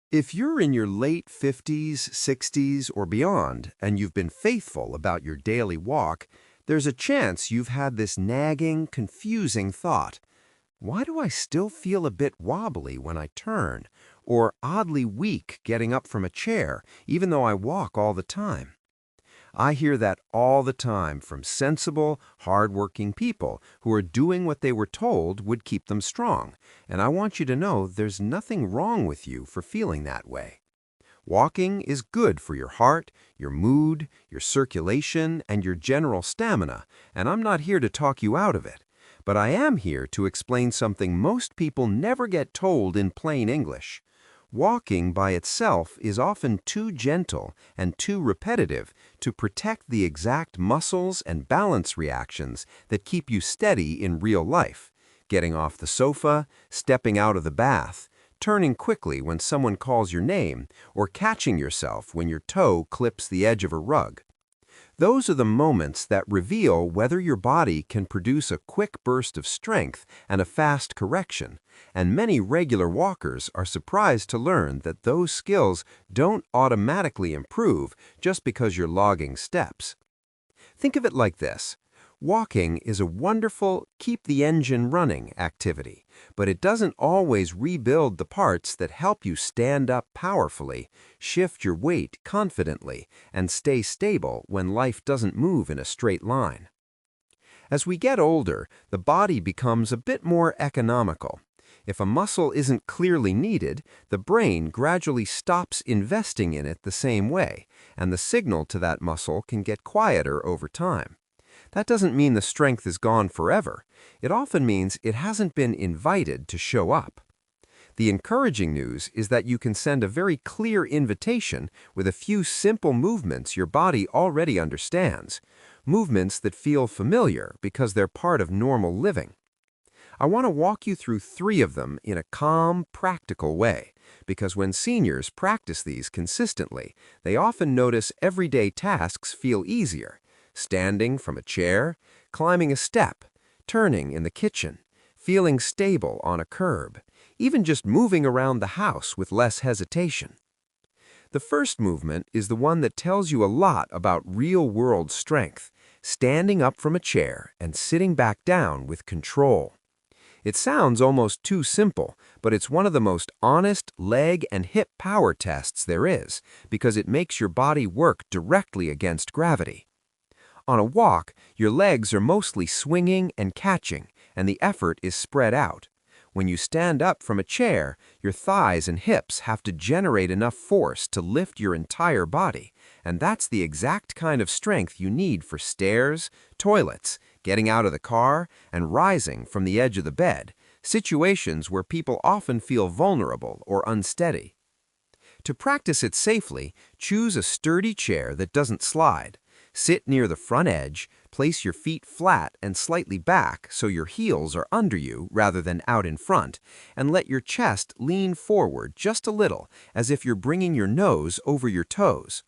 If you're in your late 50s, 60s, or beyond, and you've been faithful about your daily walk, there's a chance you've had this nagging, confusing thought. Why do I still feel a bit wobbly when I turn, or oddly weak getting up from a chair, even though I walk all the time? I hear that all the time from sensible, hardworking people who are doing what they were told would keep them strong, and I want you to know there's nothing wrong with you for feeling that way. Walking is good for your heart, your mood, your circulation, and your general stamina, and I'm not here to talk you out of it. But I am here to explain something most people never get told in plain English. Walking by itself is often too gentle and too repetitive to protect the exact muscles and balance reactions that keep you steady in real life. Getting off the sofa, stepping out of the bath, turning quickly when someone calls your name, or catching yourself when your toe clips the edge of a rug. Those are the moments that reveal whether your body can produce a quick burst of strength and a fast correction, and many regular walkers are surprised to learn that those skills don't automatically improve just because you're logging steps. Think of it like this. Walking is a wonderful keep the engine running activity, but it doesn't always rebuild the parts that help you stand up powerfully, shift your weight confidently, and stay stable when life doesn't move in a straight line. As we get older, the body becomes a bit more economical. If a muscle isn't clearly needed, the brain gradually stops investing in it the same way, and the signal to that muscle can get quieter over time. That doesn't mean the strength is gone forever. It often means it hasn't been invited to show up. The encouraging news is that you can send a very clear invitation with a few simple movements your body already understands, movements that feel familiar because they're part of normal living. I want to walk you through 3 of them in a calm, practical way, because when seniors practice these consistently, they often notice everyday tasks feel easier. Standing from a chair, climbing a step, turning in the kitchen, feeling stable on a curb, even just moving around the house with less hesitation. The first movement is the one that tells you a lot about real-world strength, standing up from a chair and sitting back down with control. It sounds almost too simple, but it's one of the most honest leg and hip power tests there is, because it makes your body work directly against gravity. On a walk, your legs are mostly swinging and catching, and the effort is spread out. When you stand up from a chair, your thighs and hips have to generate enough force to lift your entire body, and that's the exact kind of strength you need for stairs, toilets, getting out of the car, and rising from the edge of the bed, situations where people often feel vulnerable or unsteady. To practice it safely, choose a sturdy chair that doesn't slide. Sit near the front edge, place your feet flat and slightly back so your heels are under you rather than out in front, and let your chest lean forward just a little as if you're bringing your nose over your toes.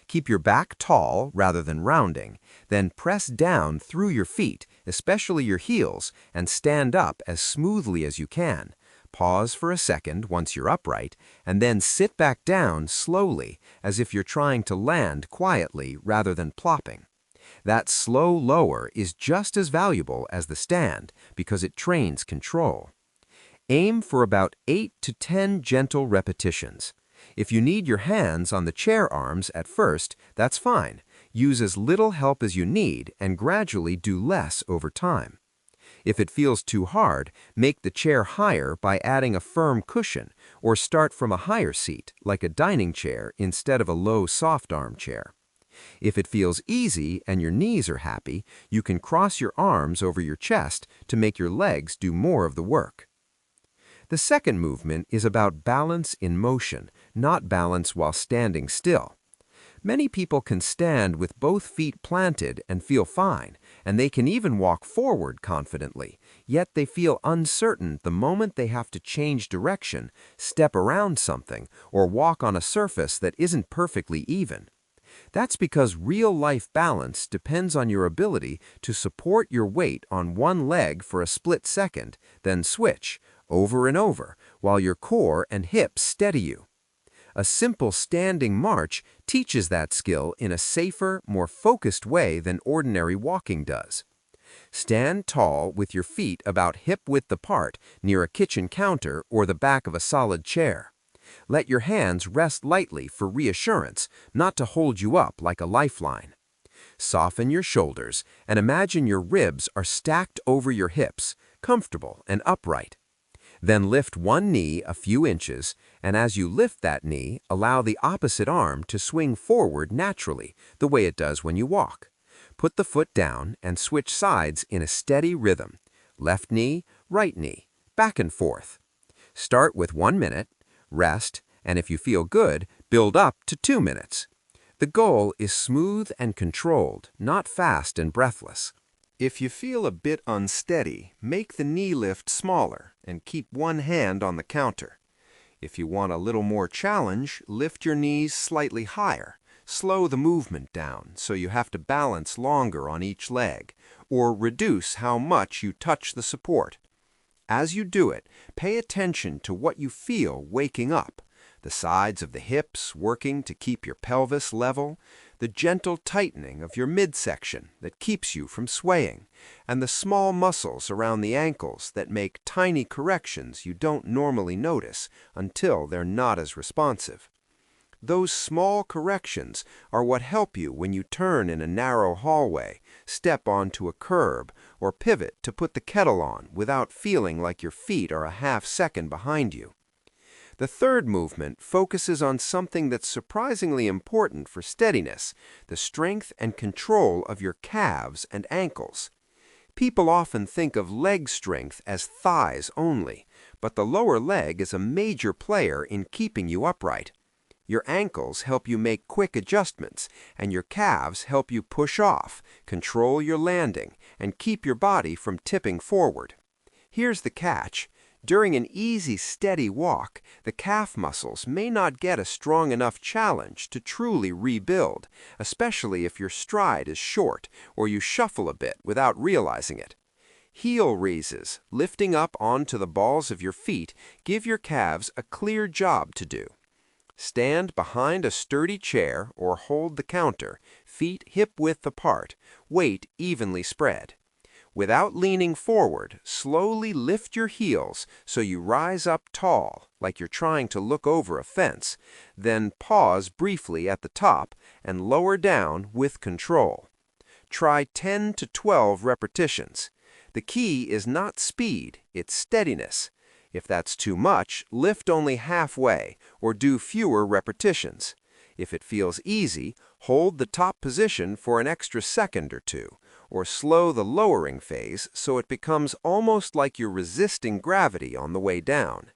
Keep your back tall rather than rounding, then press down through your feet, especially your heels, and stand up as smoothly as you can. Pause for a second once you're upright, and then sit back down slowly, as if you're trying to land quietly rather than plopping. That slow lower is just as valuable as the stand because it trains control. Aim for about 8 to 10 gentle repetitions. If you need your hands on the chair arms at first, that's fine. Use as little help as you need and gradually do less over time. If it feels too hard, make the chair higher by adding a firm cushion, or start from a higher seat, like a dining chair, instead of a low soft arm chair. If it feels easy and your knees are happy, you can cross your arms over your chest to make your legs do more of the work. The second movement is about balance in motion, not balance while standing still. Many people can stand with both feet planted and feel fine, and they can even walk forward confidently, yet they feel uncertain the moment they have to change direction, step around something, or walk on a surface that isn't perfectly even. That's because real-life balance depends on your ability to support your weight on one leg for a split second, then switch, over and over, while your core and hips steady you. A simple standing march teaches that skill in a safer, more focused way than ordinary walking does. Stand tall with your feet about hip-width apart near a kitchen counter or the back of a solid chair. Let your hands rest lightly for reassurance, not to hold you up like a lifeline. Soften your shoulders and imagine your ribs are stacked over your hips, comfortable and upright. Then lift one knee a few inches, and as you lift that knee, allow the opposite arm to swing forward naturally, the way it does when you walk. Put the foot down and switch sides in a steady rhythm. Left knee, right knee, back and forth. Start with 1 minute, rest, and if you feel good, build up to 2 minutes. The goal is smooth and controlled, not fast and breathless. If you feel a bit unsteady, make the knee lift smaller and keep one hand on the counter. If you want a little more challenge, lift your knees slightly higher. Slow the movement down so you have to balance longer on each leg, or reduce how much you touch the support. As you do it, pay attention to what you feel waking up. The sides of the hips working to keep your pelvis level, the gentle tightening of your midsection that keeps you from swaying, and the small muscles around the ankles that make tiny corrections you don't normally notice until they're not as responsive. Those small corrections are what help you when you turn in a narrow hallway, step onto a curb, or pivot to put the kettle on without feeling like your feet are a half-second behind you. The third movement focuses on something that's surprisingly important for steadiness, the strength and control of your calves and ankles. People often think of leg strength as thighs only, but the lower leg is a major player in keeping you upright. Your ankles help you make quick adjustments, and your calves help you push off, control your landing, and keep your body from tipping forward. Here's the catch. During an easy, steady walk, the calf muscles may not get a strong enough challenge to truly rebuild, especially if your stride is short or you shuffle a bit without realizing it. Heel raises, lifting up onto the balls of your feet, give your calves a clear job to do. Stand behind a sturdy chair or hold the counter, feet hip-width apart, weight evenly spread. Without leaning forward, slowly lift your heels so you rise up tall, like you're trying to look over a fence, then pause briefly at the top and lower down with control. Try 10 to 12 repetitions. The key is not speed, it's steadiness. If that's too much, lift only halfway or do fewer repetitions. If it feels easy, hold the top position for an extra second or two, or slow the lowering phase so it becomes almost like you're resisting gravity on the way down.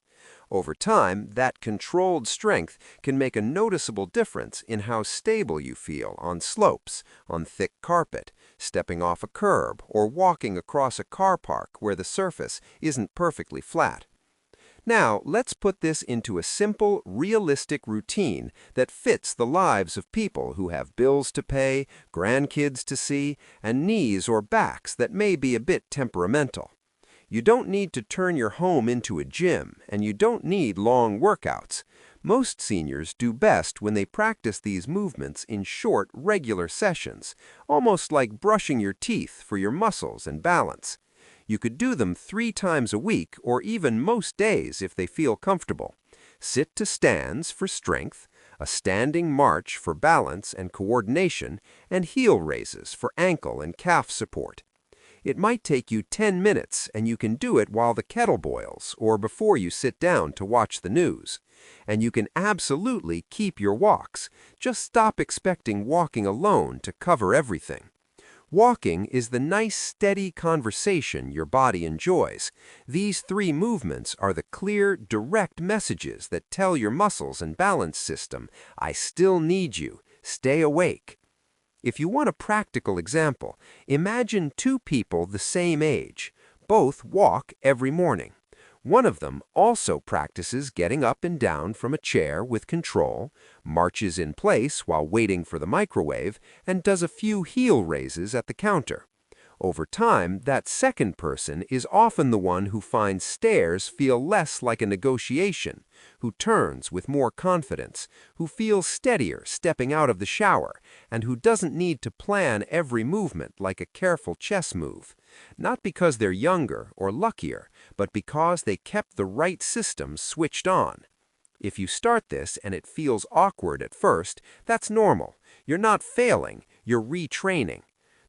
Over time, that controlled strength can make a noticeable difference in how stable you feel on slopes, on thick carpet, stepping off a curb, or walking across a car park where the surface isn't perfectly flat. Now, let's put this into a simple, realistic routine that fits the lives of people who have bills to pay, grandkids to see, and knees or backs that may be a bit temperamental. You don't need to turn your home into a gym, and you don't need long workouts. Most seniors do best when they practice these movements in short, regular sessions, almost like brushing your teeth for your muscles and balance. You could do them 3 times a week or even most days if they feel comfortable. Sit to stands for strength, a standing march for balance and coordination, and heel raises for ankle and calf support. It might take you 10 minutes, and you can do it while the kettle boils or before you sit down to watch the news. And you can absolutely keep your walks. Just stop expecting walking alone to cover everything. Walking is the nice, steady conversation your body enjoys. These 3 movements are the clear, direct messages that tell your muscles and balance system, I still need you, stay awake. If you want a practical example, imagine 2 people the same age. Both walk every morning. One of them also practices getting up and down from a chair with control, marches in place while waiting for the microwave, and does a few heel raises at the counter. Over time, that second person is often the one who finds stairs feel less like a negotiation, who turns with more confidence, who feels steadier stepping out of the shower, and who doesn't need to plan every movement like a careful chess move. Not because they're younger or luckier, but because they kept the right systems switched on. If you start this and it feels awkward at first, that's normal. You're not failing, you're retraining.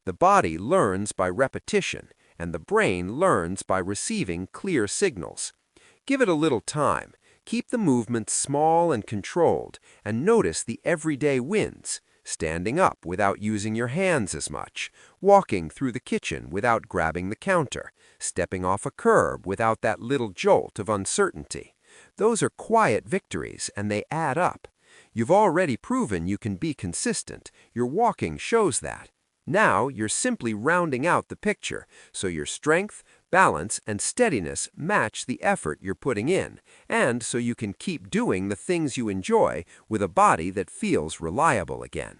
The body learns by repetition, and the brain learns by receiving clear signals. Give it a little time. Keep the movements small and controlled, and notice the everyday wins. Standing up without using your hands as much, walking through the kitchen without grabbing the counter, stepping off a curb without that little jolt of uncertainty. Those are quiet victories, and they add up. You've already proven you can be consistent. Your walking shows that. Now you're simply rounding out the picture, so your strength, balance, and steadiness match the effort you're putting in, and so you can keep doing the things you enjoy with a body that feels reliable again.